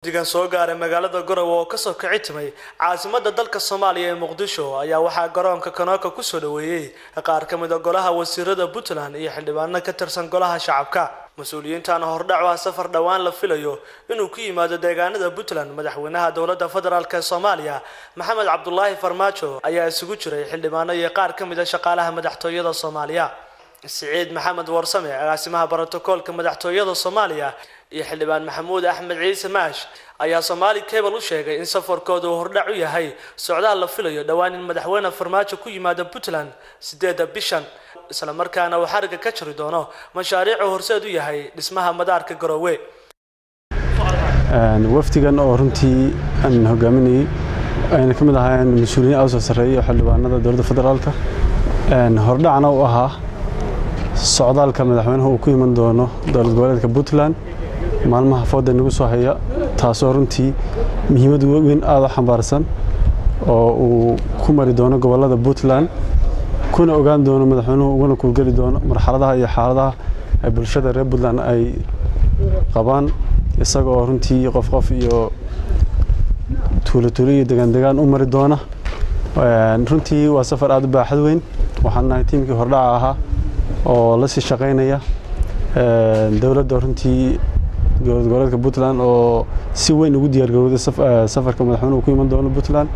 Digan soo gaaray magaalada Garowe oo ka soo kici timay caasimadda dalka Soomaaliya ee Muqdisho ayaa waxaa garoonka Kanoka ku soo dhaweeyay qaar ka mid ah golaha wasiirada Puntland iyo xildhibaano ka tirsan golaha shacabka. Mas'uuliyiintan hordhac waa safar dhawaan la filayo inuu ku yimaado deegaanada Puntland. Madaxweynaha dowladda federaalka ee Soomaaliya Maxamed Cabdullaahi Farmaajo ayaa isugu jiray xildhibaano iyo qaar ka mid ah shaqaalaha madaxtooyada Soomaaliya. Saciid Maxamed Warsame agaasimaha borotokoolka madaxtooyada Soomaaliya iyo xildhibaan Maxamuud Axmed Ciise Maash ayaa Somali Cable u sheegay in safarkoodu hordhac u yahay socdaal la filayo dhawaan in madaxweyne Farmaajo ku yimaado Puntland 8 bishan isla markaana uu xariga ka jiri doono mashaariic horseed u yahay dhismaha madaarka Garowe. waftigan oo runtii aan hogaaminay ayna kamid ahaayeen mas'uuliyiin aad u sareeya xildhibaanada dowladda federaalka hordhacna u ahaa socdaalka madaxweynaha uu ku iman doono dowlad goboleedka Puntland maalmaha fooda nagu soo haya taasoo runtii muhiimad weyn aad u xambaarsan oo uu ku mari doono gobolada Puntland kuna ogaan doono madaxweynuhu uguna ku gali doono marxaladaha iyo xaaladaha ay bulshada reer Puntland ay qabaan isagoo runtii qof iyo tuulo iyo deegaan u mari doona runtii waa safar aad u baaxad weyn waxaan nahay tiimkii hordhaca ahaa oo la sii shaqeynaya dawladda runtii gobolka Puntland oo si weyn ugu diyaar garowday safarka madaxweynuhu ku iman doono Puntland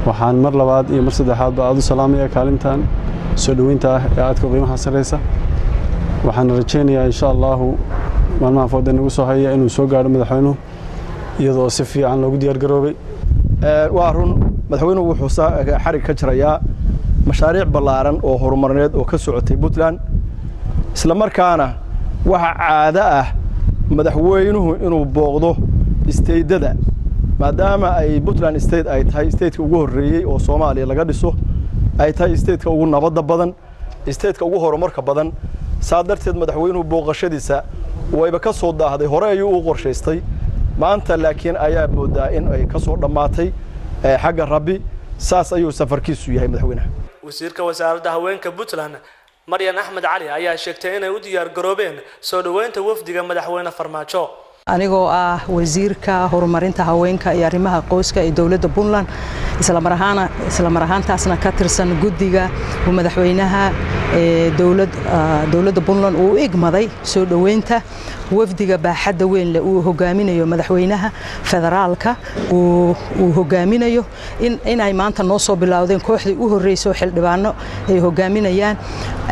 waxaan mar labaad iyo mar saddexaad aad u salaamaya kaalintan soo dhaweynta ee aad ka qiimaha sareysa waxaan rajeynayaa insha Allah maalmaha fooda nagu soo haya inuu soo gaaro madaxweynuhu iyadoo si fiican loogu diyaar garoobay waa run madaxweynuhu wuxuu xarig ka jirayaa mashaariic ballaaran oo horumarineed oo ka socotay Puntland isla markaana waxa caado ah madaxweynuhu inuu booqdo isteedada maadaama ay Puntland state ay tahay state-ka ugu horeeyay oo Soomaaliya laga dhiso ay tahay state-ka ugu nabadda badan state-ka ugu horumarka badan saadarteed madaxweynuhu booqashadiisa wayba ka soo daahday hore ayuu u qorshaystay maanta laakiin ayaa moodaa in ay ka soo dhamaatay xagga rabbi saas ayuu safarkiisu yahay madaxweynaha wasiirka wasaaradda haweenka Puntland Maryan Axmed Cali ayaa sheegtay inay u diyaar garoobeen soo dhaweynta wafdiga madaxweyne Farmaajo anigoo ah wasiirka horumarinta haweenka iyo arrimaha qoyska ee dawladda Puntland isla marahaantaasna ka tirsan guddiga madaxweynaha dawladda Puntland uu igmaday soo dhaweynta wafdiga baaxadda weyn leh uu hogaaminayo madaxweynaha federaalka uu hogaaminayo inay maanta noo soo bilowdeen kooxdii u horeysay xildhibaano ay hogaaminayaan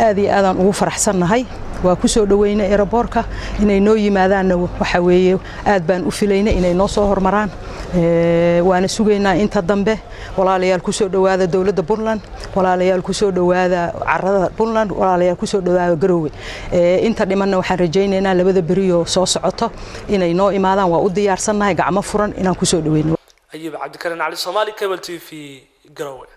aad iyo aad aan ugu faraxsanahay waa ku soo dhaweynay airportka inay noo yimaadaan waxa weeye aad baan u filaynay inay noo soo hormaraan waana sugeynaa inta dambe walaalayaal ku soo dhawaada dawladda Puntland walaalayaal ku soo dhawaada carrada Puntland walaalayaal ku soo dhawaada Garowe inta dhimanna waxaan rajaynaynaa labada bariyo soo socoto inay noo imaadaan waa u diyaarsanahay gacmo furan inaan ku soo dhaweyno Ayuub Cabdikarin Ali Somali Cable TV Garowe.